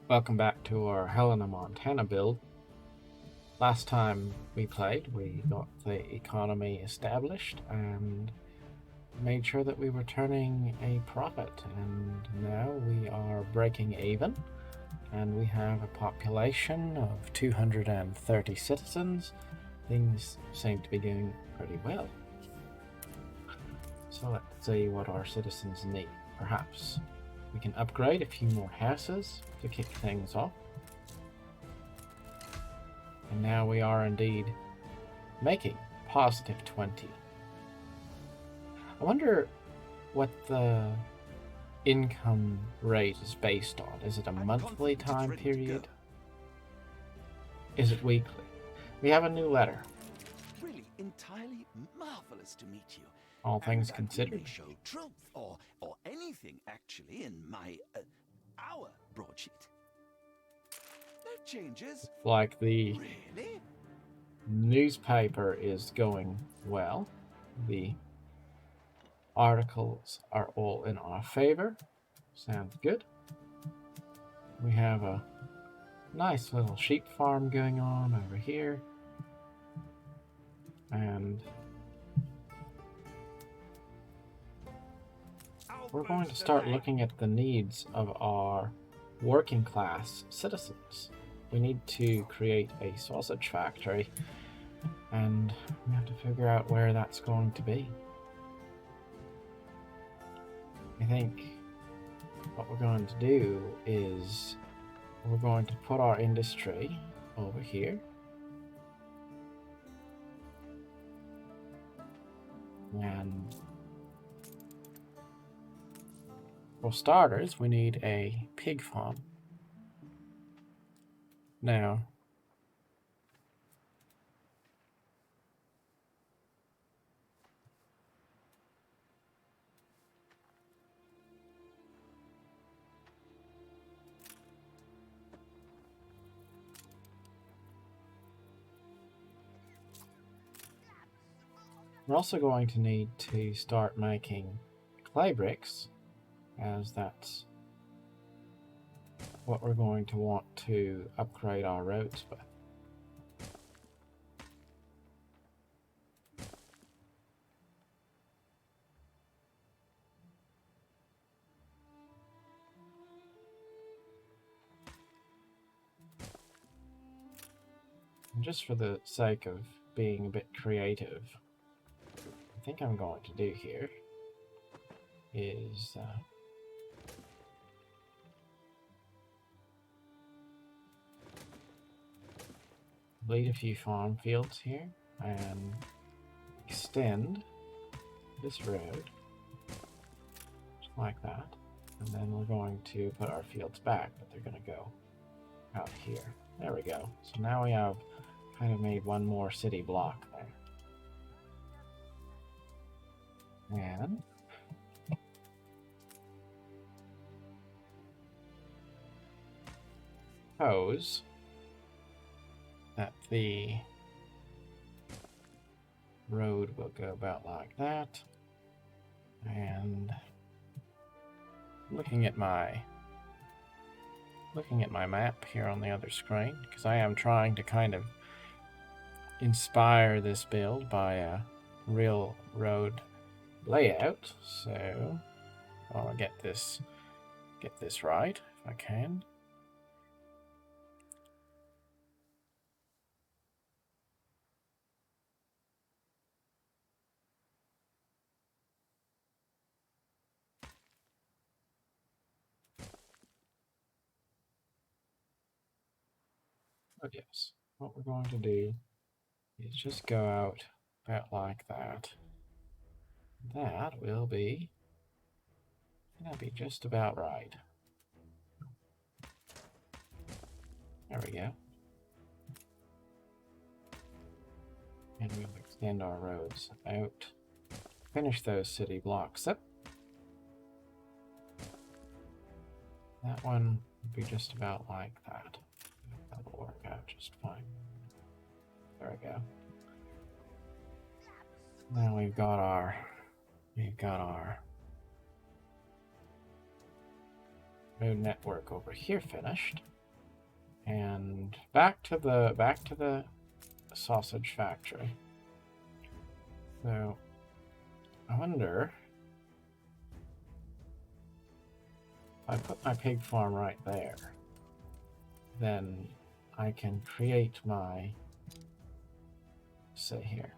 Welcome back to our Helena, Montana build. Last time we played, we got the economy established and made sure that we were turning a profit. And now we are breaking even, and we have a population of 230 citizens. Things seem to be going pretty well. So let's see what our citizens need. Perhaps we can upgrade a few more houses to kick things off. And now we are indeed making positive 20. I wonder what the income rate is based on. Is it a monthly time period? Is it weekly? We have a new letter. Really entirely marvelous to meet you. All things And considered. really show truth or anything actually in my our broadsheet. No changes. Like the Really? newspaper is going well. The articles are all in our favor. Sounds good. We have a nice little sheep farm going on over here. And we're going to start looking at the needs of our working class citizens. We need to create a sausage factory, and we have to figure out where that's going to be. I think what we're going to do is we're going to put our industry over here. And for starters, we need a pig farm. Now, we're also going to need to start making clay bricks, as that's what we're going to want to upgrade our roads with. And just for the sake of being a bit creative, I think I'm going to do here is lead a few farm fields here and extend this road just like that, and then we're going to put our fields back, but they're going to go out here. There we go. So now we have kind of made one more city block there. And suppose that the road will go about like that. And looking at my map here on the other screen, because I am trying to kind of inspire this build by a real road layout. So I want to get this right if I can. But yes, what we're going to do is just go out about like that. That will be just about right. There we go. And we'll extend our roads out. Finish those city blocks up. That one would be just about like that. That'll work out just fine. There we go. Now we've got our road network over here finished. And back to the sausage factory. So I wonder if I put my pig farm right there, then I can create my, say here.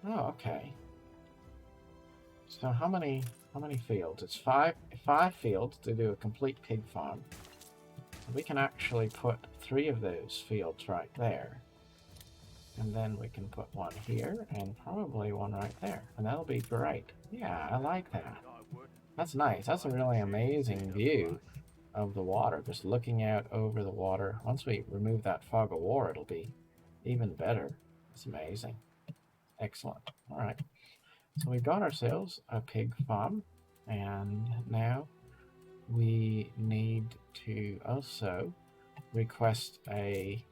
Oh, okay. So how many fields? It's five fields to do a complete pig farm. So we can actually put 3 of those fields right there. And then we can put one here and probably one right there. And that'll be great. Yeah, I like that. That's nice. That's a really amazing view of the water. Just looking out over the water. Once we remove that fog of war, it'll be even better. It's amazing. Excellent. All right. So we've got ourselves a pig farm. And now we need to also request a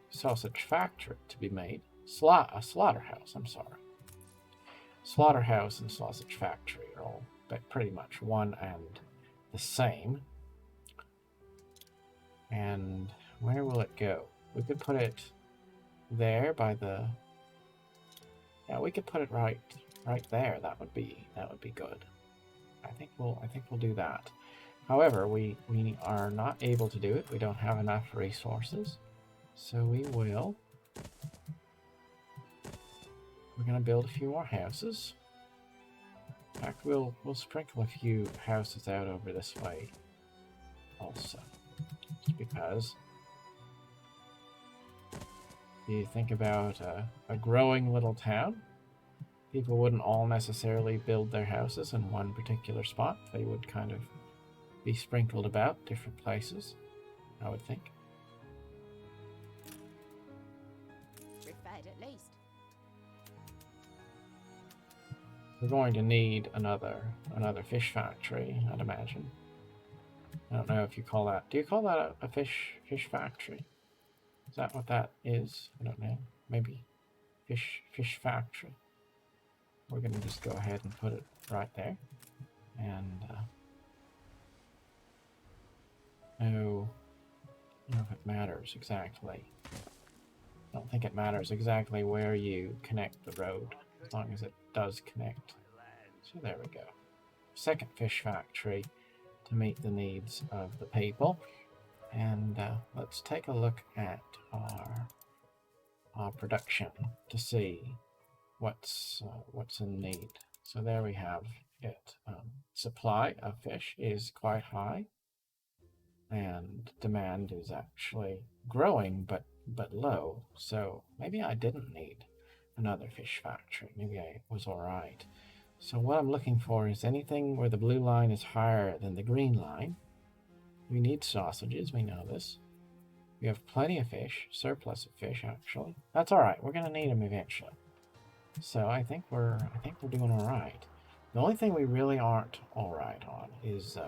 sausage factory to be made. A slaughterhouse, I'm sorry. Slaughterhouse and sausage factory are all pretty much one and the same. And where will it go? We could put it there by the... Yeah, we could put it right there. That would be good. I think we'll do that. However, we are not able to do it. We don't have enough resources. So we're gonna build a few more houses. In fact, we'll sprinkle a few houses out over this way also. Just because you think about a growing little town, people wouldn't all necessarily build their houses in one particular spot. They would kind of be sprinkled about different places, I would think. At least. We're going to need another fish factory, I'd imagine. I don't know if you call that... Do you call that a fish factory? Is that what that is? I don't know. Maybe fish factory. We're going to just go ahead and put it right there. And I don't know if it matters exactly. I don't think it matters exactly where you connect the road, as long as it does connect. So there we go. Second fish factory to meet the needs of the people. And let's take a look at our production to see what's in need. So there we have it. Supply of fish is quite high, and demand is actually growing, but low. So maybe I didn't need another fish factory. Maybe I was all right. So what I'm looking for is anything where the blue line is higher than the green line. We need sausages, we know this. We have plenty of fish, surplus of fish actually. That's all right. We're going to need them eventually. So I think we're doing all right. The only thing we really aren't all right on is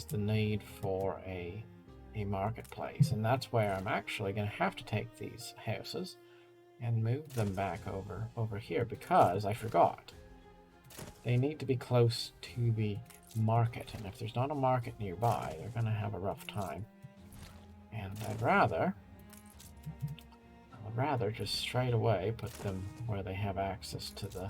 the need for a marketplace, and that's where I'm actually going to have to take these houses and move them back over here, because I forgot. They need to be close to the market, and if there's not a market nearby, they're going to have a rough time. And I'd rather just straight away put them where they have access to the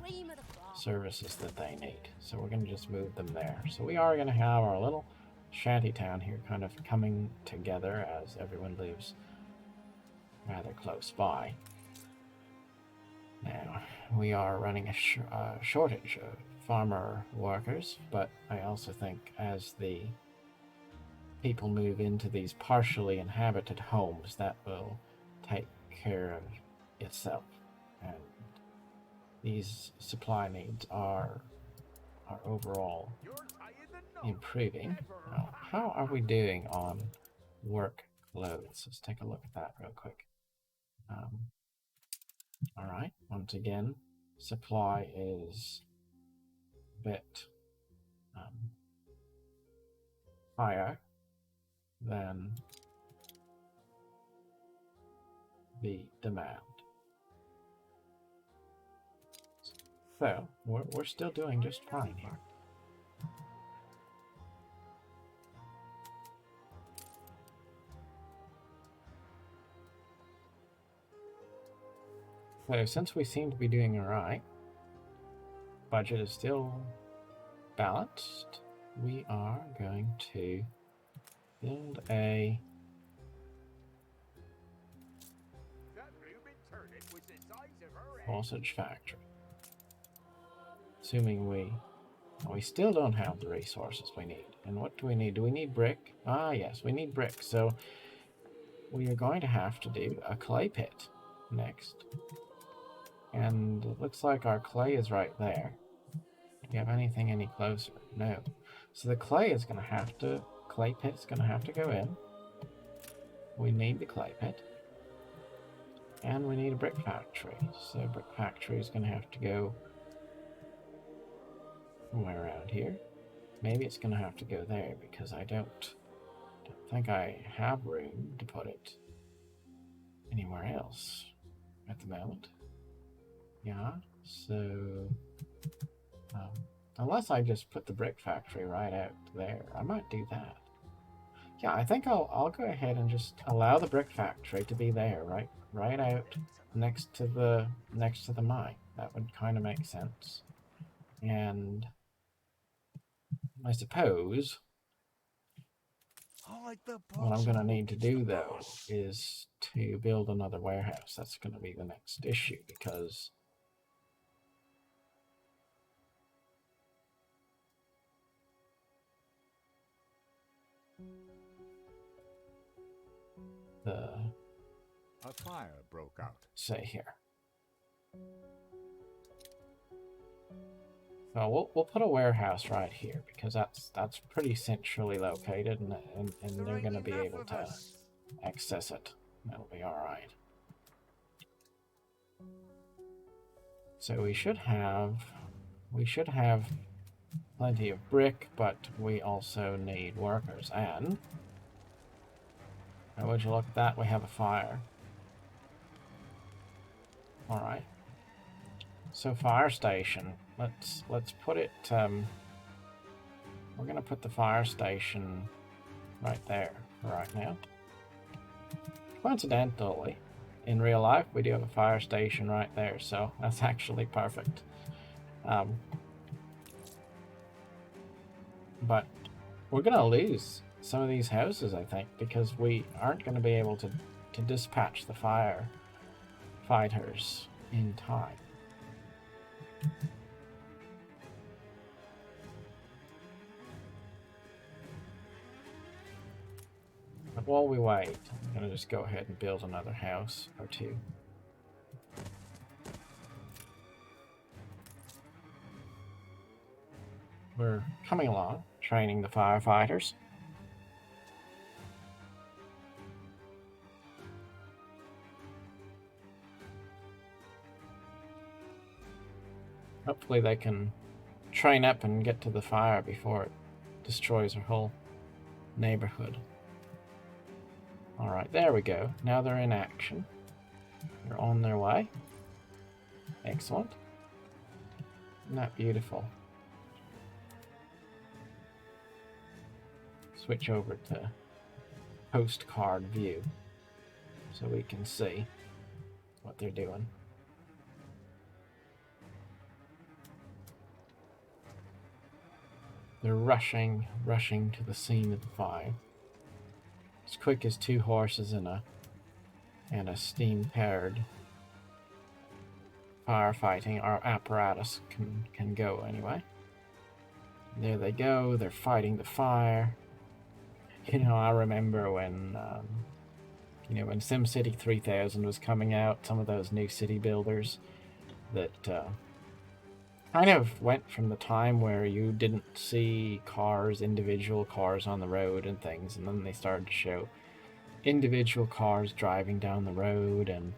services that they need. So we're going to just move them there. So we are going to have our little shanty town here kind of coming together as everyone lives rather close by. Now, we are running a shortage of farmer workers, but I also think as the people move into these partially inhabited homes, that will take care of itself. And these supply needs are overall improving. Now, how are we doing on workloads? Let's take a look at that real quick. All right, once again, supply is a bit higher than the demand. So we're still doing just fine here. So since we seem to be doing alright, budget is still balanced, we are going to build a sausage factory. Assuming we still don't have the resources we need. And what do we need? Do we need brick? Ah, yes, we need brick. So we are going to have to do a clay pit next. And it looks like our clay is right there. Do you have anything any closer? No. So the clay is going to have to, clay pit's going to have to go in. We need the clay pit. And we need a brick factory. So brick factory is going to have to go somewhere around here. Maybe it's going to have to go there because I don't think I have room to put it anywhere else at the moment. Yeah, so unless I just put the brick factory right out there, I might do that. Yeah, I think I'll go ahead and just allow the brick factory to be there, right out next to the mine. That would kind of make sense. And I suppose what I'm going to need to do, though, is to build another warehouse. That's going to be the next issue, because a fire broke out. Say here. So we'll put a warehouse right here, because that's pretty centrally located, and they're going to be able to access it. That'll be all right. So we should have plenty of brick, but we also need workers. And would you look at that? We have a fire. All right. So fire station. Let's put it. We're gonna put the fire station right there right now. Coincidentally, in real life, we do have a fire station right there, so that's actually perfect. But we're gonna lose some of these houses, I think, because we aren't going to be able to dispatch the fire fighters in time. But while we wait, I'm going to just go ahead and build another house or two. We're coming along, training the firefighters. Hopefully they can train up and get to the fire before it destroys our whole neighborhood. Alright, there we go. Now they're in action. They're on their way. Excellent. Isn't that beautiful? Switch over to postcard view so we can see what they're doing. They're rushing to the scene of the fire. As quick as 2 horses and a steam-powered firefighting or apparatus can go anyway. There they go. They're fighting the fire. You know, I remember when when SimCity 3000 was coming out, some of those new city builders that kind of went from the time where you didn't see individual cars on the road and things, and then they started to show individual cars driving down the road, and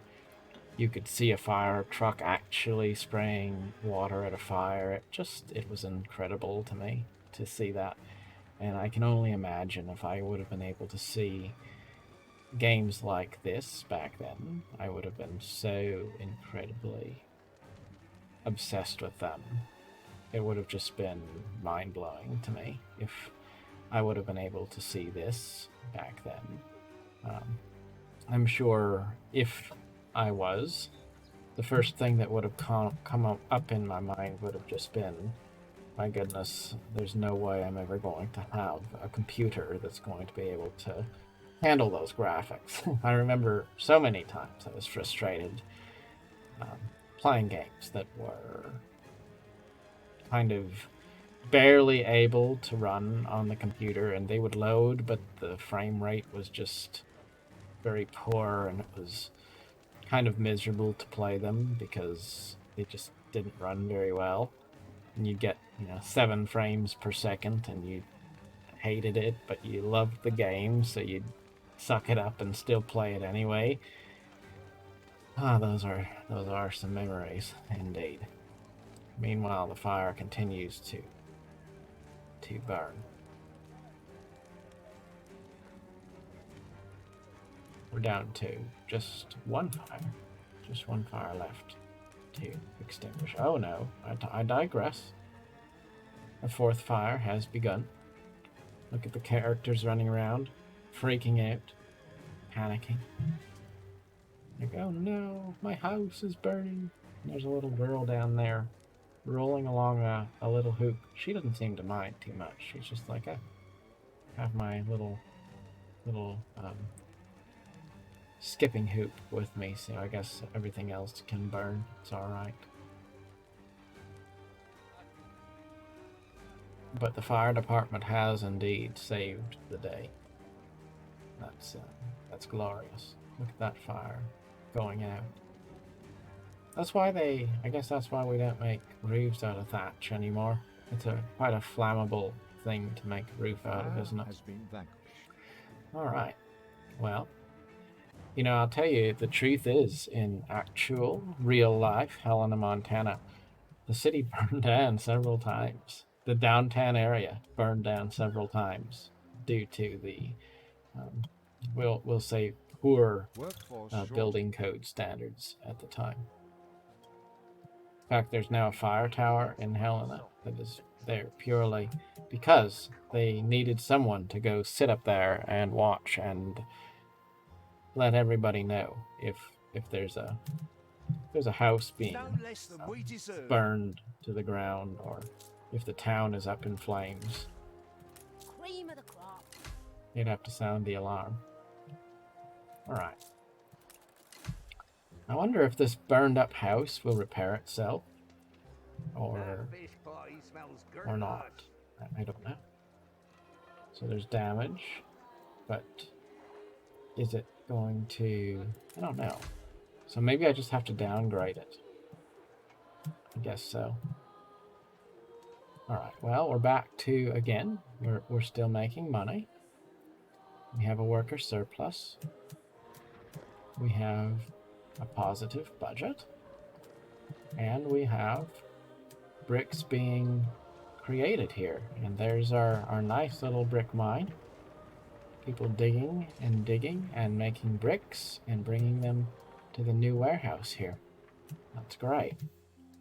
you could see a fire truck actually spraying water at a fire. It was incredible to me to see that. And I can only imagine if I would have been able to see games like this back then, I would have been so incredibly obsessed with them. It would have just been mind-blowing to me if I would have been able to see this back then. I'm sure if I was the first thing that would have come up in my mind would have just been, my goodness, there's no way I'm ever going to have a computer that's going to be able to handle those graphics. I remember so many times I was frustrated playing games that were kind of barely able to run on the computer, and they would load, but the frame rate was just very poor, and it was kind of miserable to play them because they just didn't run very well. And you get 7 frames per second, and you hated it, but you loved the game, so you'd suck it up and still play it anyway. Those are some memories indeed. Meanwhile, the fire continues to burn. We're down to just one fire left to extinguish. Oh no, I digress. A 4th fire has begun. Look at the characters running around, freaking out, panicking. Like, oh no, my house is burning. And there's a little girl down there rolling along a little hoop. She doesn't seem to mind too much. She's just like, I have my little skipping hoop with me, so I guess everything else can burn. It's alright. But the fire department has indeed saved the day. That's glorious. Look at that fire going out. I guess that's why we don't make roofs out of thatch anymore. It's quite a flammable thing to make a roof out of, isn't it? Alright. Well, I'll tell you, the truth is, in actual, real life, Helena, Montana, the city burned down several times. The downtown area burned down several times due to the, we'll say, poor building code standards at the time. In fact, there's now a fire tower in Helena that is there purely because they needed someone to go sit up there and watch and let everybody know if there's a house being burned to the ground, or if the town is up in flames. Cream of the crop. You'd have to sound the alarm. Alright. I wonder if this burned up house will repair itself. Or not. I don't know. So there's damage, but is it going to... I don't know. So maybe I just have to downgrade it. I guess so. Alright, well, we're back to, again, we're still making money. We have a worker surplus. We have a positive budget. And we have bricks being created here. And there's our nice little brick mine. People digging and making bricks and bringing them to the new warehouse here. That's great.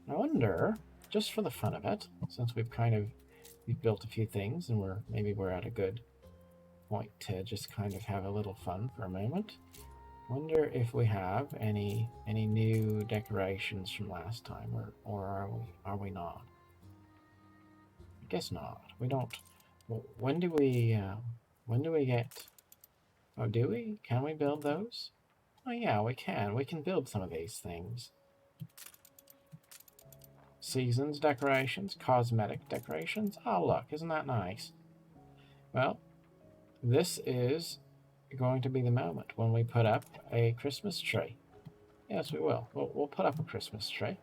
I wonder, just for the fun of it, since we've built a few things and we're at a good point to just kind of have a little fun for a moment. Wonder if we have any new decorations from last time, or are we not? I guess not. We don't. When do we get? Oh, do we? Can we build those? Oh yeah, we can. We can build some of these things. Seasons decorations, cosmetic decorations. Oh look, isn't that nice? Well, this is going to be the moment when we put up a Christmas tree. Yes, we will. We'll put up a Christmas tree,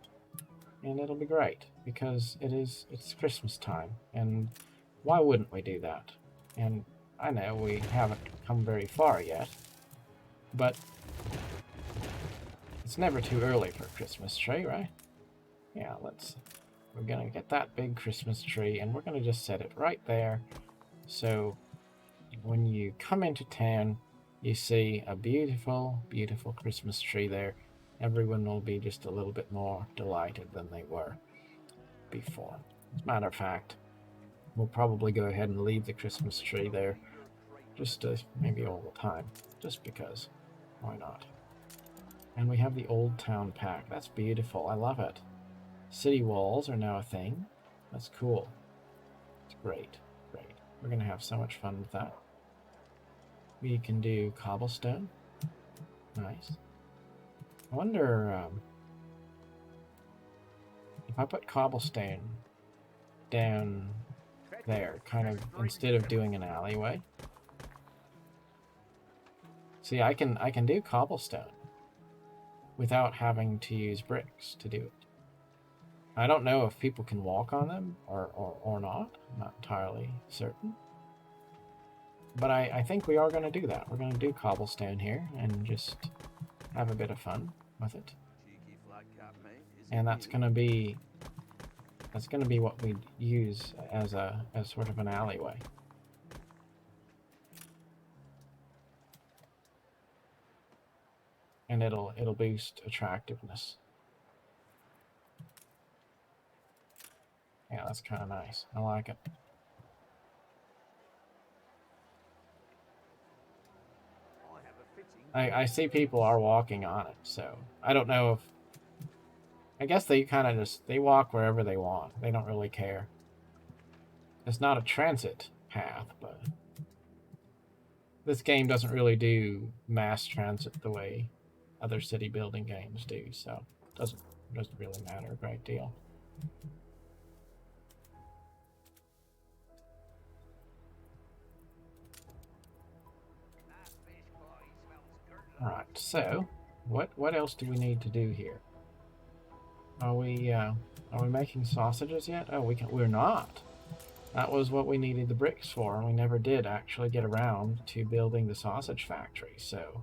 and it'll be great because it's Christmas time, and why wouldn't we do that? And I know we haven't come very far yet, but it's never too early for a Christmas tree, right? Yeah, we're gonna get that big Christmas tree, and we're gonna just set it right there, so when you come into town, you see a beautiful, beautiful Christmas tree there. Everyone will be just a little bit more delighted than they were before. As a matter of fact, we'll probably go ahead and leave the Christmas tree there just maybe all the time, just because. Why not? And we have the Old Town Pack. That's beautiful. I love it. City walls are now a thing. That's cool. It's great. Great. We're going to have so much fun with that. We can do cobblestone. Nice. I wonder if I put cobblestone down there, kind of instead of doing an alleyway. See, I can do cobblestone without having to use bricks to do it. I don't know if people can walk on them or not. I'm not entirely certain. But I think we are going to do that. We're going to do cobblestone here and just have a bit of fun with it. And that's going to be what we use as sort of an alleyway. And it'll boost attractiveness. Yeah, that's kind of nice. I like it. I see people are walking on it, so I don't know if... I guess they kind of just... They walk wherever they want. They don't really care. It's not a transit path, but... This game doesn't really do mass transit the way other city building games do, so it doesn't really matter a great deal. Alright, so what else do we need to do here? Are we making sausages yet? Oh, we're not. That was what we needed the bricks for, and we never did actually get around to building the sausage factory. So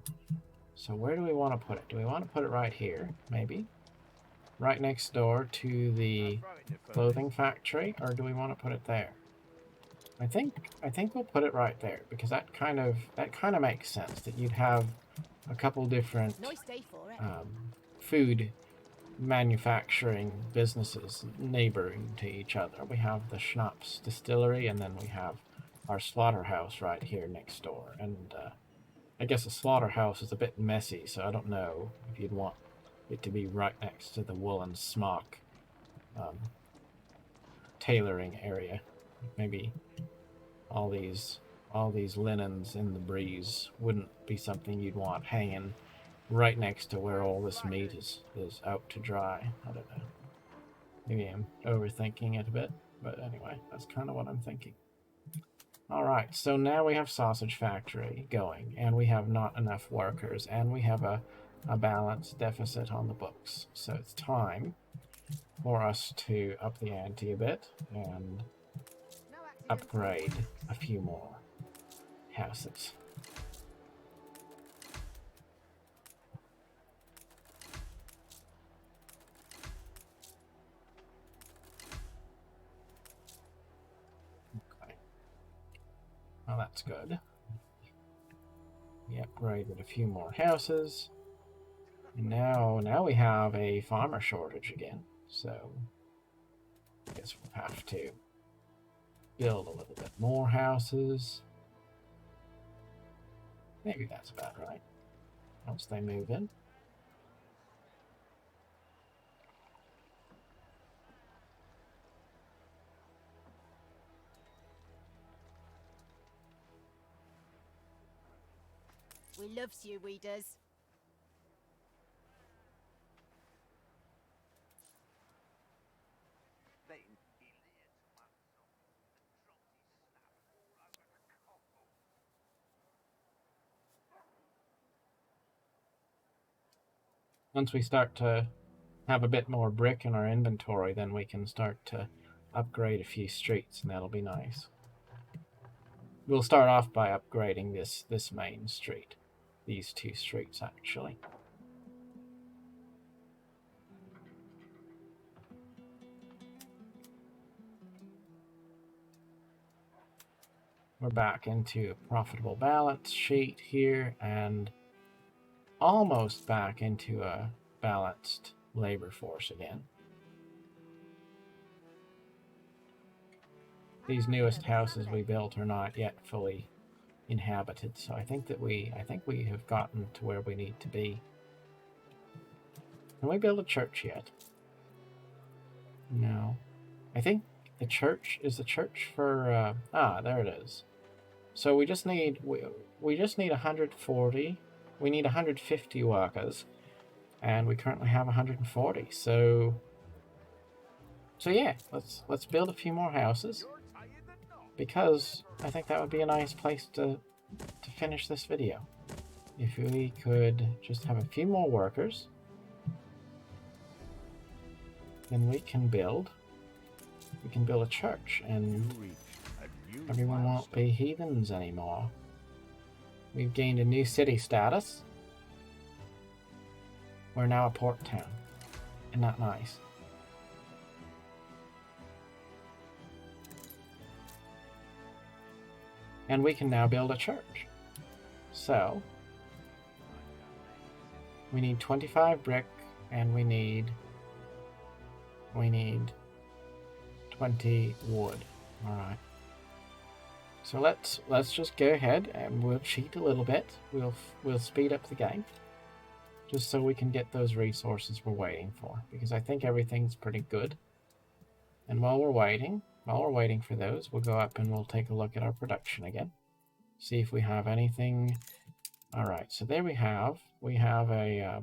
where do we want to put it? Do we want to put it right here, maybe? Right next door to the clothing factory, or do we want to put it there? I think we'll put it right there, because that kind of makes sense, that you'd have a couple different Nice day for it. food manufacturing businesses neighboring to each other. We have the Schnapps distillery, and then we have our slaughterhouse right here next door. And I guess the slaughterhouse is a bit messy, so I don't know if you'd want it to be right next to the woolen smock tailoring area. Maybe all these linens in the breeze wouldn't be something you'd want hanging right next to where all this meat is out to dry. I don't know. Maybe I'm overthinking it a bit, but anyway, that's kind of what I'm thinking. All right, so now we have sausage factory going, and we have not enough workers, and we have a balance deficit on the books. So it's time for us to up the ante a bit and upgrade a few more houses. Okay. Well, that's good. We upgraded a few more houses. And now we have a farmer shortage again. So I guess we'll have to build a little bit more houses. Maybe that's about right. Once they move in. We loves you, readers. Once we start to have a bit more brick in our inventory, then we can start to upgrade a few streets, and that'll be nice. We'll start off by upgrading this main street. These two streets, actually. We're back into a profitable balance sheet here, and almost back into a balanced labor force again. These newest houses we built are not yet fully inhabited, so I think we have gotten to where we need to be. Can we build a church yet? No. I think the church is the church for there it is. So we just need 140. We need 150 workers, and we currently have 140. So yeah, let's build a few more houses, because I think that would be a nice place to finish this video. If we could just have a few more workers, then we can build a church, and everyone won't be heathens anymore. We've gained a new city status. We're now a port town. Isn't that nice? And we can now build a church. So we need 25 brick, and we need 20 wood. All right. So let's just go ahead and we'll cheat a little bit. We'll speed up the game, just so we can get those resources we're waiting for, because I think everything's pretty good. And while we're waiting for those, we'll go up and we'll take a look at our production again, see if we have anything. All right, so there we have a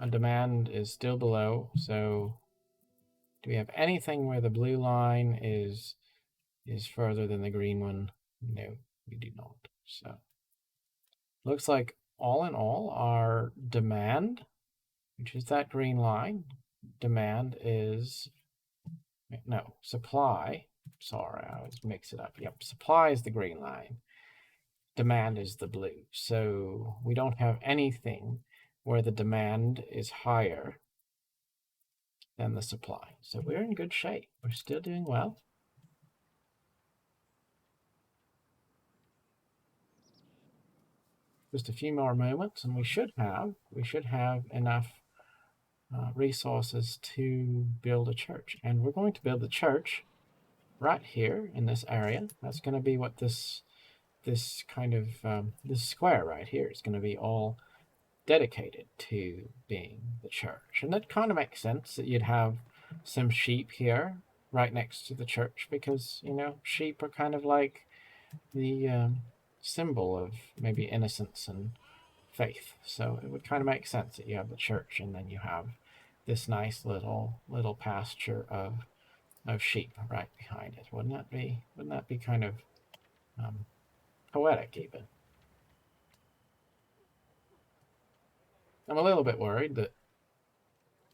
demand is still below. So do we have anything where the blue line is further than the green one? No, we do not. So looks like all in all, our demand, which is that green line, demand is, no, supply. Sorry, I always mix it up. Yep, supply is the green line. Demand is the blue. So we don't have anything where the demand is higher than the supply. So we're in good shape. We're still doing well. Just a few more moments, and we should have enough resources to build a church. And we're going to build the church right here in this area. That's going to be what this kind of this square right here is going to be all dedicated to being the church. And that kind of makes sense that you'd have some sheep here right next to the church, because, you know, sheep are kind of like the symbol of maybe innocence and faith. So it would kind of make sense that you have the church and then you have this nice little pasture of sheep right behind it. Wouldn't that be kind of poetic even? I'm a little bit worried that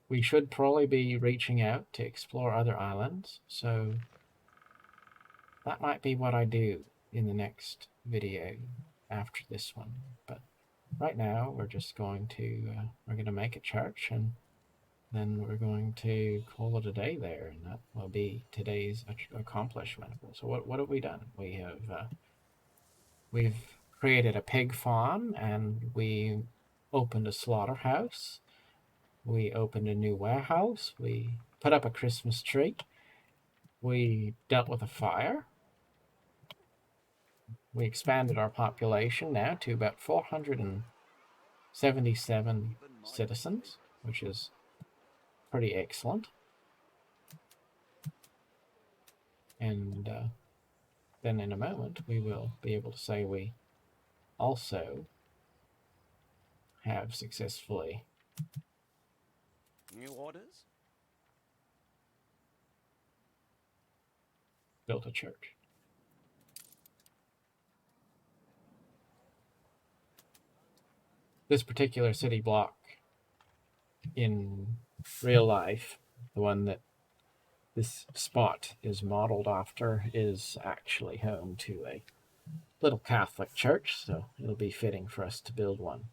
we should probably be reaching out to explore other islands, so that might be what I do in the next video after this one. But right now we're just going to make a church, and then we're going to call it a day there, and that will be today's accomplishment. So what have we done? We've created a pig farm, and we opened a slaughterhouse. We opened a new warehouse. We put up a Christmas tree. We dealt with a fire. We expanded our population now to about 477 citizens, which is pretty excellent. And then in a moment, we will be able to say we also have successfully New orders? built a church. This particular city block in real life, the one that this spot is modeled after, is actually home to a little Catholic church, so it'll be fitting for us to build one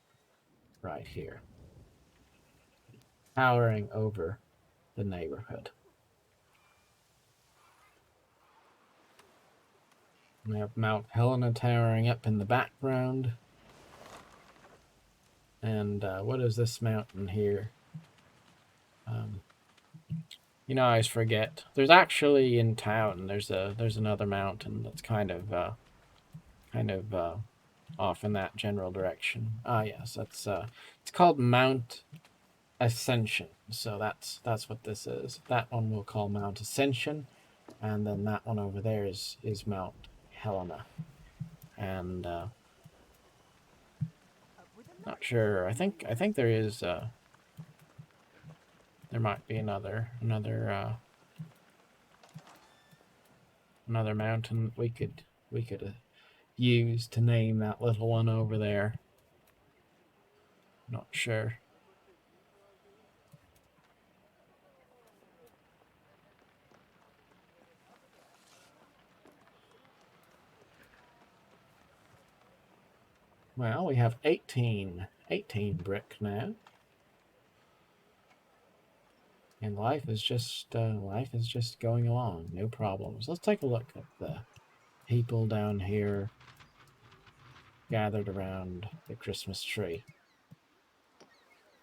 right here, towering over the neighborhood. We have Mount Helena towering up in the background. And what is this mountain here? You know, I always forget. There's actually in town, there's another mountain that's kind of off in that general direction. Ah, yes, that's it's called Mount Ascension. So that's what this is. That one we'll call Mount Ascension, and then that one over there is Mount Helena. And not sure. I think there is there might be another mountain we could use to name that little one over there. Not sure. Well, we have 18 brick now. And life is just going along, no problems. Let's take a look at the people down here gathered around the Christmas tree.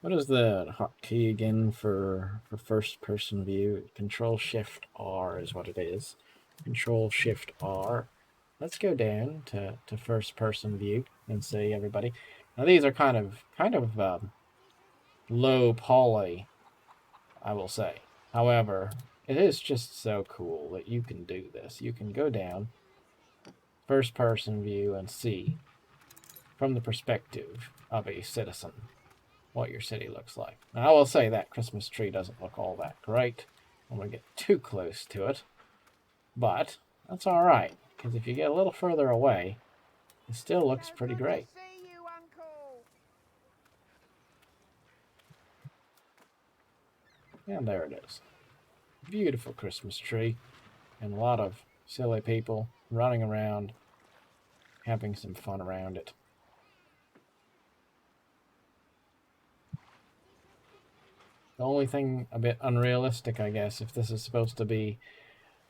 What is the hotkey again for first person view? Control Shift R is what it is. Control Shift R. Let's go down to first person view and see everybody. Now these are kind of low poly, I will say. However, it is just so cool that you can do this. You can go down, first person view, and see from the perspective of a citizen what your city looks like. Now, I will say that Christmas tree doesn't look all that great when we get too close to it, but that's all right, because if you get a little further away, it still looks pretty great. And there it is. Beautiful Christmas tree, and a lot of silly people running around, having some fun around it. The only thing a bit unrealistic, I guess, if this is supposed to be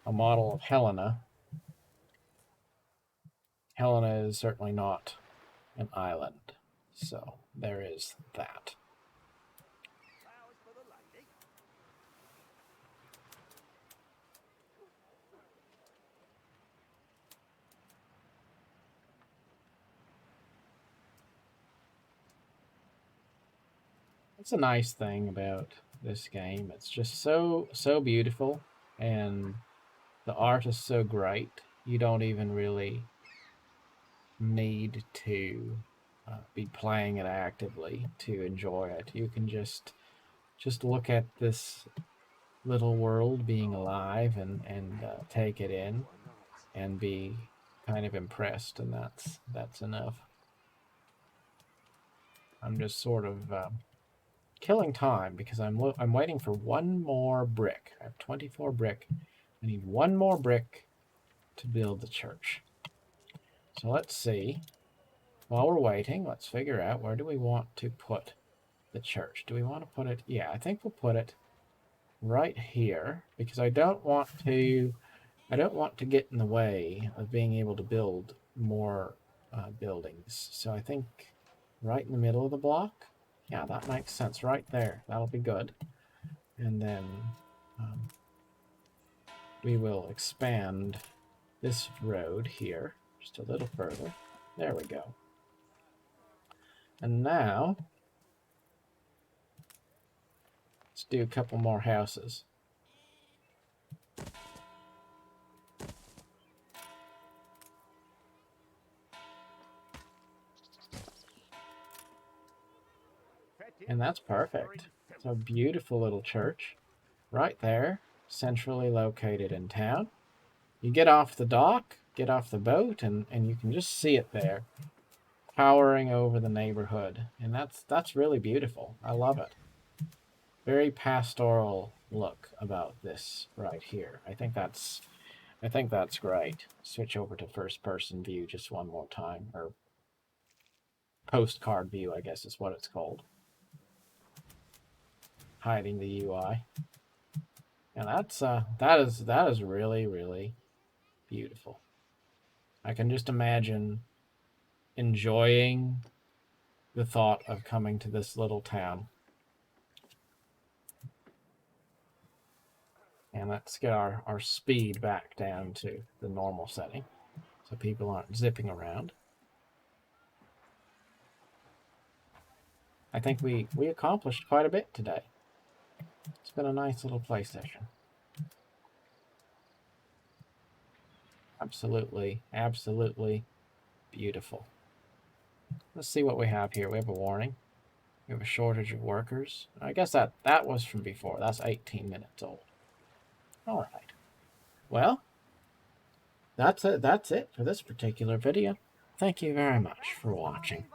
a model of Helena, Helena is certainly not an island. So there is that. It's a nice thing about this game. It's just so beautiful, and the art is so great. You don't even really need to be playing it actively to enjoy it. You can just look at this little world being alive and take it in and be kind of impressed, and that's enough. I'm just sort of killing time because I'm waiting for one more brick. I have 24 brick. I need one more brick to build the church. So let's see. While we're waiting, let's figure out where do we want to put the church. Do we want to put it? Yeah, I think we'll put it right here because I don't want to get in the way of being able to build more buildings. So I think right in the middle of the block. Yeah, that makes sense right there. That'll be good. And then we will expand this road here just a little further. There we go. And now let's do a couple more houses. And that's perfect. It's a beautiful little church right there, centrally located in town. You get off the dock, get off the boat, and you can just see it there, towering over the neighborhood. And that's really beautiful. I love it. Very pastoral look about this right here. I think that's great. Switch over to first person view just one more time, or postcard view, I guess is what it's called. Hiding the UI. And that is really, really beautiful. I can just imagine enjoying the thought of coming to this little town. And let's get our speed back down to the normal setting so people aren't zipping around. I think we accomplished quite a bit today. It's been a nice little play session. Absolutely, absolutely beautiful. Let's see what we have here. We have a warning. We have a shortage of workers. I guess that was from before. That's 18 minutes old. All right. Well, that's it for this particular video. Thank you very much for watching.